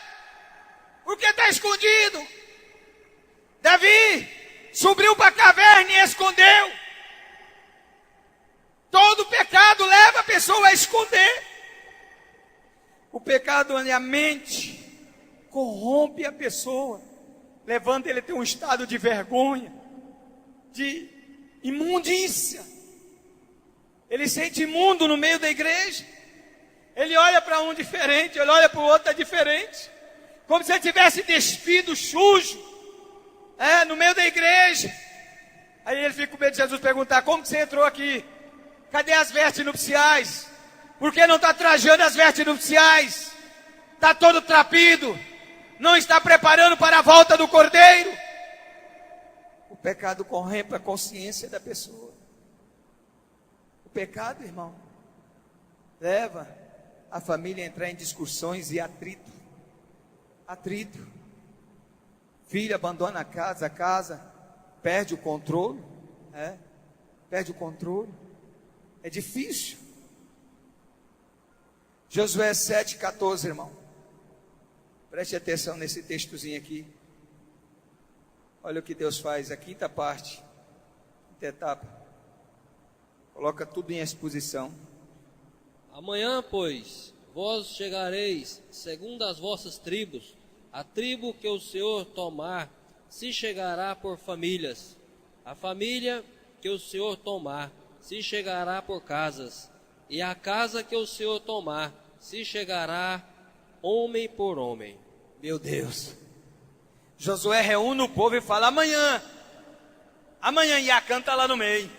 Por que está escondido? Davi subiu para a caverna e escondeu. Todo pecado leva a pessoa a esconder. O pecado onde a mente corrompe a pessoa, levando ele a ter um estado de vergonha, de imundícia. Ele sente imundo no meio da igreja. Ele olha para um diferente, ele olha para o outro diferente, como se ele tivesse despido sujo. No meio da igreja. Aí ele fica com medo de Jesus perguntar: como que você entrou aqui? Cadê as vestes nupciais? Por que não está trajando as vestes nupciais? Está todo trapido. Não está preparando para a volta do Cordeiro. O pecado corrompe a consciência da pessoa. O pecado, irmão, leva a família a entrar em discussões e atrito. Atrito. Filho abandona a casa perde o controle, perde o controle, é difícil. Josué 7,14, irmão, preste atenção nesse textozinho aqui. Olha o que Deus faz, a quinta parte, quinta etapa, coloca tudo em exposição. Amanhã, pois, vós chegareis segundo as vossas tribos. A tribo que o Senhor tomar se chegará por famílias. A família que o Senhor tomar se chegará por casas. E a casa que o Senhor tomar se chegará homem por homem. Meu Deus. Josué reúne o povo e fala: amanhã e Acã está lá no meio.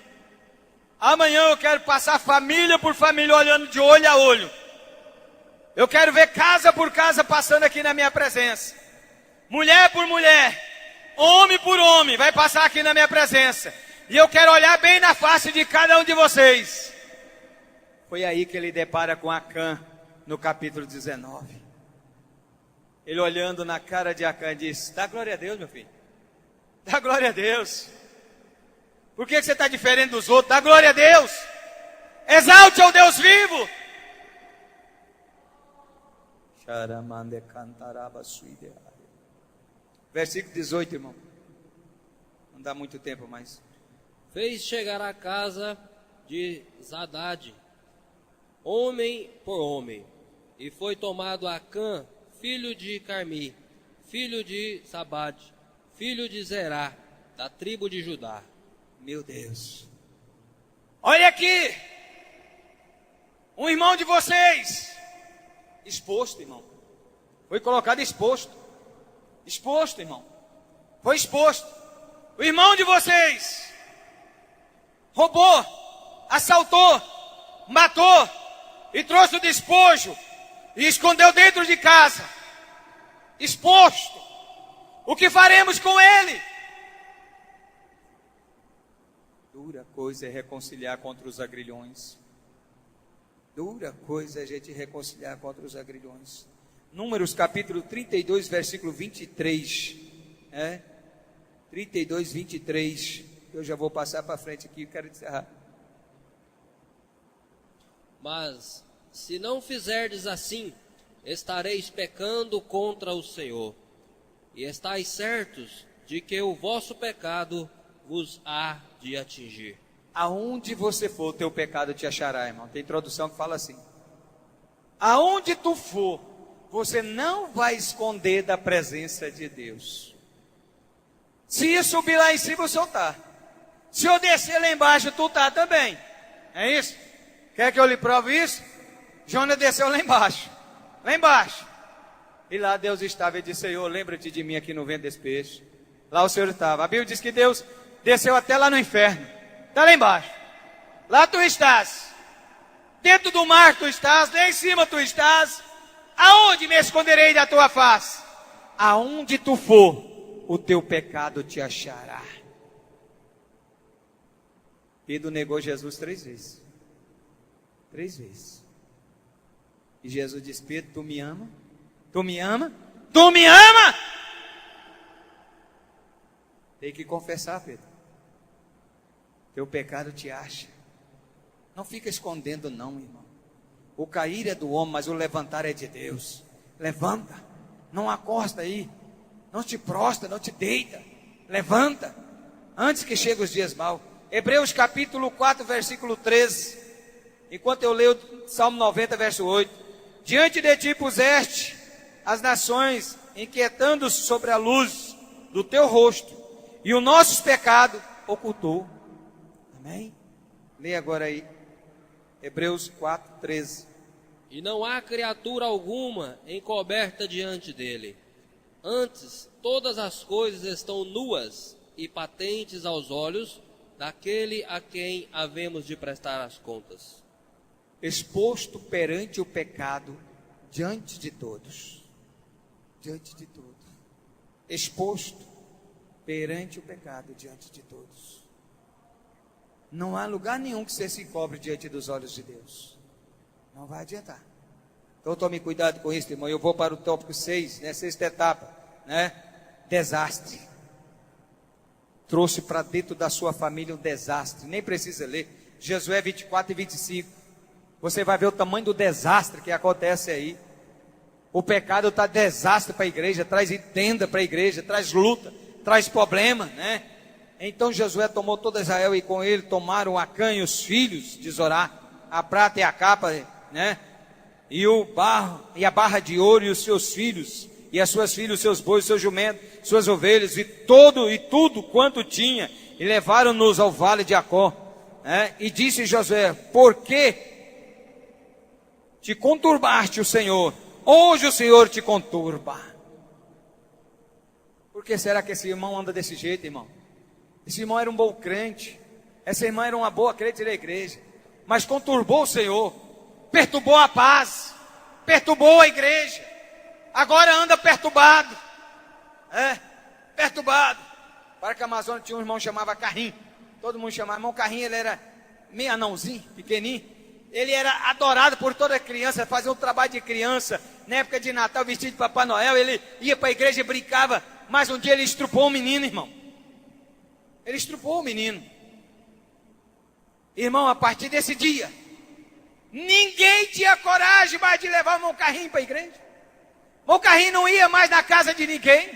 Amanhã eu quero passar família por família, olhando de olho a olho. Eu quero ver casa por casa passando aqui na minha presença. Mulher por mulher, homem por homem, vai passar aqui na minha presença. e eu quero olhar bem na face de cada um de vocês. Foi aí que ele depara com Acã, no capítulo 19. Ele olhando na cara de Acã diz: dá glória a Deus, meu filho. Dá glória a Deus. Por que você está diferente dos outros? Dá glória a Deus. Exalte ao Deus vivo. Versículo 18, irmão. Não dá muito tempo mais. Fez chegar à casa de Zadade, homem por homem, e foi tomado Acã, filho de Carmi, filho de Sabade, filho de Zerá, da tribo de Judá. Meu Deus. Olha aqui. Um irmão de vocês. Exposto, irmão. Foi colocado exposto. Exposto, irmão. Foi exposto. O irmão de vocês roubou, assaltou, matou e trouxe o despojo e escondeu dentro de casa. Exposto. O que faremos com ele? Dura coisa é reconciliar contra os agrilhões. Dura coisa é a gente reconciliar contra os agrilhões. Números capítulo 32, versículo 23. 32, 23. Eu já vou passar para frente aqui, quero encerrar. Mas, se não fizerdes assim, estareis pecando contra o Senhor. E estáis certos de que o vosso pecado vos há de atingir. Aonde você for, teu pecado te achará, irmão. Tem introdução que fala assim: aonde tu for, você não vai esconder da presença de Deus. Se eu subir lá em cima, o senhor está. Se eu descer lá embaixo, tu está também. É isso? Quer que eu lhe prove isso? Jonas desceu lá embaixo. Lá embaixo. E lá Deus estava e disse: Senhor, lembra-te de mim aqui no vento desse peixe. Lá o Senhor estava. A Bíblia diz que Deus desceu até lá no inferno. Está lá embaixo. Lá tu estás. Dentro do mar tu estás. Lá em cima tu estás. Aonde me esconderei da tua face? Aonde tu for, o teu pecado te achará. Pedro negou Jesus 3 vezes. 3 vezes. E Jesus disse: Pedro, tu me ama? Tu me ama? Tu me ama? Tem que confessar, Pedro. Teu pecado te acha. Não fica escondendo não, irmão. O cair é do homem, mas o levantar é de Deus. Levanta. Não acosta aí. Não te prostra, não te deita. Levanta. Antes que chegue os dias maus. Hebreus capítulo 4, versículo 13. Enquanto eu leio Salmo 90, verso 8. Diante de ti puseste as nações, inquietando-se sobre a luz do teu rosto, e o nosso pecado ocultou. Amém? Leia agora aí. Hebreus 4, 13. E não há criatura alguma encoberta diante dele. Antes, todas as coisas estão nuas e patentes aos olhos daquele a quem havemos de prestar as contas. Exposto perante o pecado diante de todos. Diante de todos. Exposto perante o pecado diante de todos. Não há lugar nenhum que você se cobre diante dos olhos de Deus. Não vai adiantar. Então tome cuidado com isso, irmão. Eu vou para o tópico 6, né? 6ª etapa, né? Desastre. Trouxe para dentro da sua família um desastre. Nem precisa ler. Josué 24 e 25. Você vai ver o tamanho do desastre que acontece aí. O pecado está desastre para a igreja, traz tenda para a igreja, traz luta, traz problema, né? Então Josué tomou todo Israel e com ele tomaram Acã e os filhos de Zorá, a prata e a capa, né? E a barra de ouro e os seus filhos, e as suas filhas, os seus bois, os seus jumentos, suas ovelhas, e tudo quanto tinha, e levaram-nos ao vale de Acó, né? E disse Josué: por que te conturbaste o Senhor? Hoje o Senhor te conturba. Por que será que esse irmão anda desse jeito, irmão? Esse irmão era um bom crente, essa irmã era uma boa crente da igreja, mas conturbou o Senhor, perturbou a paz, perturbou a igreja, agora anda perturbado, perturbado. Para que a Amazônia tinha um irmão que chamava Carrim, todo mundo chamava. Irmão Carrinho, ele era meio anãozinho, pequenininho. Ele era adorado por toda criança, fazia um trabalho de criança. Na época de Natal, vestido de Papai Noel, ele ia para a igreja e brincava. Mas um dia ele estrupou um menino, irmão. Ele estrupou o menino. Irmão, a partir desse dia, ninguém tinha coragem mais de levar o irmão Carrinho para a igreja. O irmão Carrinho não ia mais na casa de ninguém.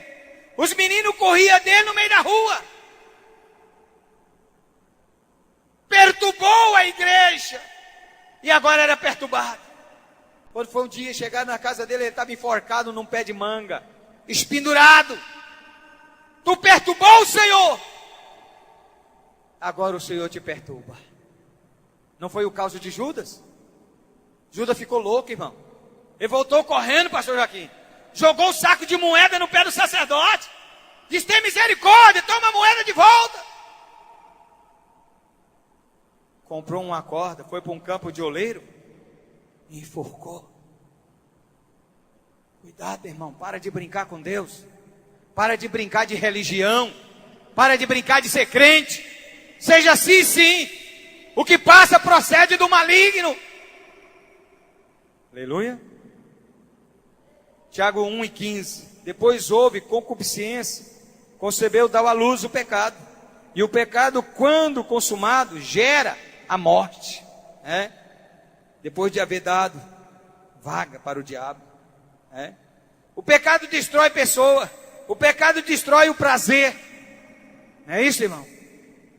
Os meninos corriam dele no meio da rua. Perturbou a igreja. E agora era perturbado. Quando foi um dia chegar na casa dele, ele estava enforcado num pé de manga, espendurado. Tu perturbou o Senhor. Agora o Senhor te perturba. Não foi o caso de Judas? Judas ficou louco, irmão. Ele voltou correndo, pastor Joaquim. Jogou um saco de moeda no pé do sacerdote. Diz, tem misericórdia, toma a moeda de volta. Comprou uma corda, foi para um campo de oleiro e enforcou. Cuidado, irmão, para de brincar com Deus. Para de brincar de religião. Para de brincar de ser crente. Seja assim, sim. O que passa procede do maligno. Aleluia. Tiago 1:15. Depois houve concupiscência, concebeu, dá à luz o pecado. E o pecado, quando consumado, gera a morte. Depois de haver dado vaga para o diabo. O pecado destrói a pessoa. O pecado destrói o prazer. Não é isso, irmão?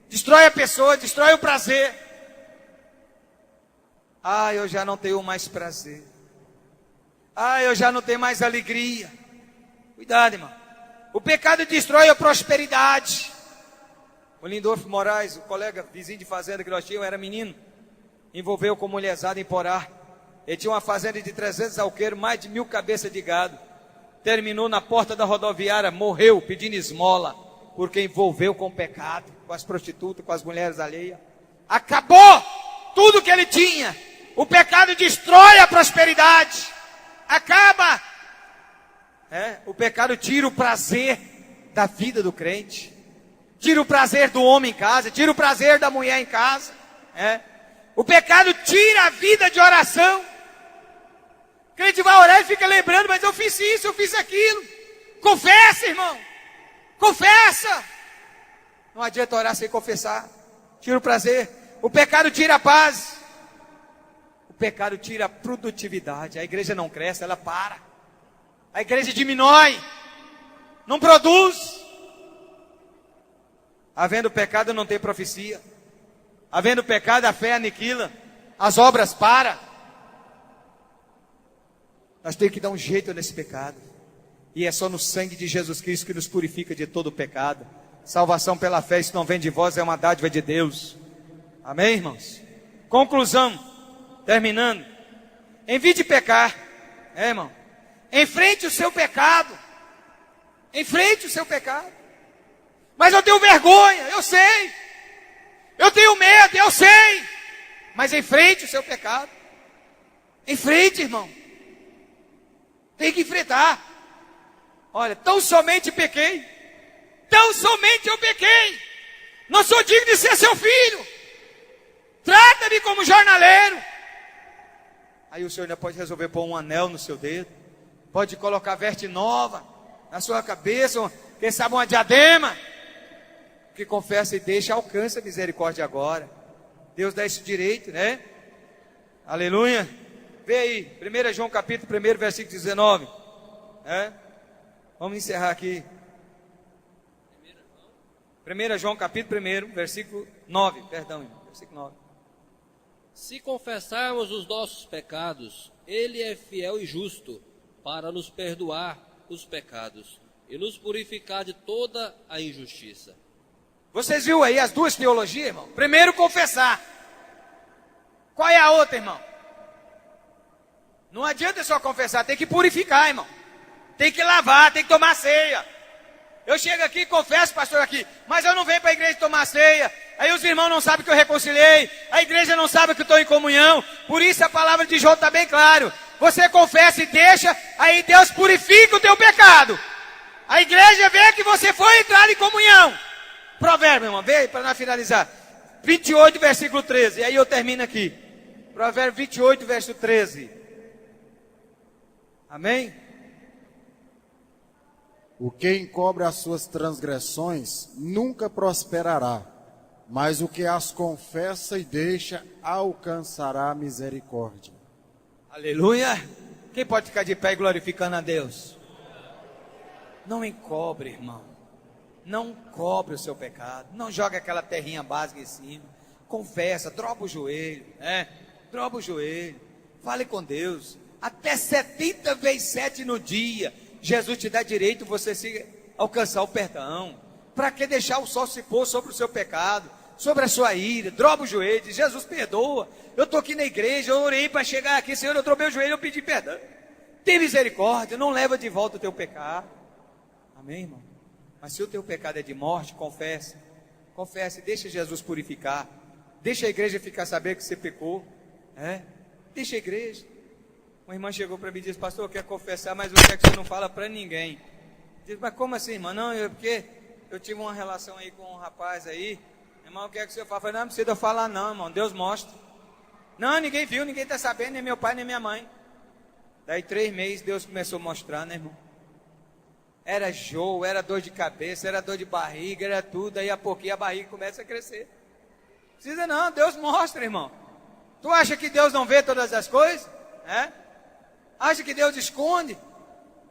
Destrói a pessoa, destrói o prazer. Ah, eu já não tenho mais prazer. Ah, eu já não tenho mais alegria. Cuidado, irmão. O pecado destrói a prosperidade. O Lindolfo Moraes, o colega vizinho de fazenda que nós tínhamos, era menino. Envolveu com mulherzada em Porá. Ele tinha uma fazenda de 300 alqueiros, mais de 1000 cabeças de gado. Terminou na porta da rodoviária, morreu pedindo esmola, porque envolveu com o pecado, com as prostitutas, com as mulheres alheias. Acabou tudo que ele tinha. O pecado destrói a prosperidade. Acaba. O pecado tira o prazer da vida do crente. Tira o prazer do homem em casa. Tira o prazer da mulher em casa. O pecado tira a vida de oração. O crente vai orar e fica lembrando, mas eu fiz isso, eu fiz aquilo. Confessa, irmão. Confessa. Não adianta orar sem confessar. Tira o prazer. O pecado tira a paz. O pecado tira a produtividade. A igreja não cresce, ela para. A igreja diminui. Não produz. Havendo pecado não tem profecia. Havendo pecado a fé aniquila. As obras param. Nós temos que dar um jeito nesse pecado. E é só no sangue de Jesus Cristo que nos purifica de todo o pecado. Salvação pela fé, isso não vem de vós, é uma dádiva de Deus. Amém, irmãos? Conclusão, terminando. Em vez de pecar, irmão, enfrente o seu pecado. Enfrente o seu pecado. Mas eu tenho vergonha, eu sei. Eu tenho medo, eu sei. Mas enfrente o seu pecado. Enfrente, irmão. Tem que enfrentar. Olha, tão somente pequei. Tão somente eu pequei. Não sou digno de ser seu filho. Trata-me como jornaleiro. Aí o Senhor ainda pode resolver pôr um anel no seu dedo. Pode colocar veste nova na sua cabeça. Quem sabe uma diadema. Que confessa e deixa, alcança a misericórdia agora. Deus dá esse direito, né? Aleluia. Vê aí, 1 João capítulo 1, versículo 19. Vamos encerrar aqui. 1 João capítulo 1, versículo 9. Perdão, versículo 9. Se confessarmos os nossos pecados, Ele é fiel e justo para nos perdoar os pecados e nos purificar de toda a injustiça. Vocês viram aí as duas teologias, irmão? Primeiro, confessar. Qual é a outra, irmão? Não adianta só confessar, tem que purificar, irmão. Tem que lavar, tem que tomar ceia. Eu chego aqui e confesso, pastor, aqui, mas eu não venho para a igreja tomar ceia. Aí os irmãos não sabem que eu reconciliei. A igreja não sabe que eu estou em comunhão. Por isso a palavra de João está bem claro. Você confessa e deixa, aí Deus purifica o teu pecado. A igreja vê que você foi entrar em comunhão. Provérbio, irmão, veio para nós finalizar. 28, versículo 13. E aí eu termino aqui. Provérbio 28, verso 13. Amém? O que encobre as suas transgressões nunca prosperará, mas o que as confessa e deixa alcançará a misericórdia. Aleluia. Quem pode ficar de pé glorificando a Deus? Não encobre, irmão. Não cobre o seu pecado. Não joga aquela terrinha básica em cima. Confessa, droba o joelho. Droba o joelho. Fale com Deus. Até 70 vezes 7 no dia. Jesus te dá direito você se alcançar o perdão. Para que deixar o sol se pôr sobre o seu pecado, sobre a sua ira? Droba o joelho. Diz, Jesus, perdoa. Eu estou aqui na igreja, eu orei para chegar aqui. Senhor, eu dobrei o joelho, eu pedi perdão. Tem misericórdia, não leva de volta o teu pecado. Amém, irmão? Mas se o teu pecado é de morte, confesse. Confesse, deixa Jesus purificar. Deixa a igreja ficar sabendo que você pecou. Deixa a igreja. Uma irmã chegou para mim e disse, pastor, eu quero confessar, mas eu quero que você não fala para ninguém. Diz, mas como assim, irmã? Não, porque eu tive uma relação aí com um rapaz aí. Irmão, eu quero que o senhor fale. Eu falei, não precisa eu falar não, irmão, Deus mostra. Não, ninguém viu, ninguém está sabendo, nem meu pai, nem minha mãe. Daí 3 meses Deus começou a mostrar, né, irmão? Era enjoo, era dor de cabeça, era dor de barriga, era tudo. Aí a pouquinho a barriga começa a crescer. Precisa não, Deus mostra, irmão. Tu acha que Deus não vê todas as coisas? Acha que Deus esconde?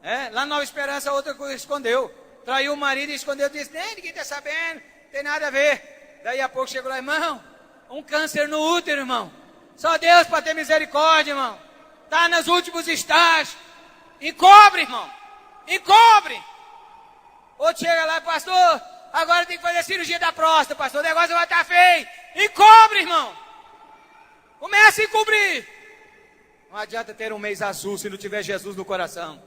Lá na Nova Esperança a outra escondeu. Traiu o marido e escondeu. Disse, nem ninguém está sabendo, não tem nada a ver. Daí a pouco chegou lá, irmão, um câncer no útero, irmão. Só Deus para ter misericórdia, irmão. Está nos últimos estágios. Encobre, irmão. Encobre. Outro chega lá, pastor, agora tem que fazer cirurgia da próstata, pastor, o negócio vai estar feio. Encobre, irmão. Comece a encobrir. Não adianta ter um mês azul se não tiver Jesus no coração.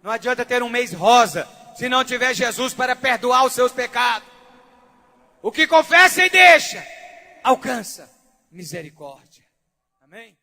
Não adianta ter um mês rosa se não tiver Jesus para perdoar os seus pecados. O que confessa e deixa, alcança misericórdia. Amém?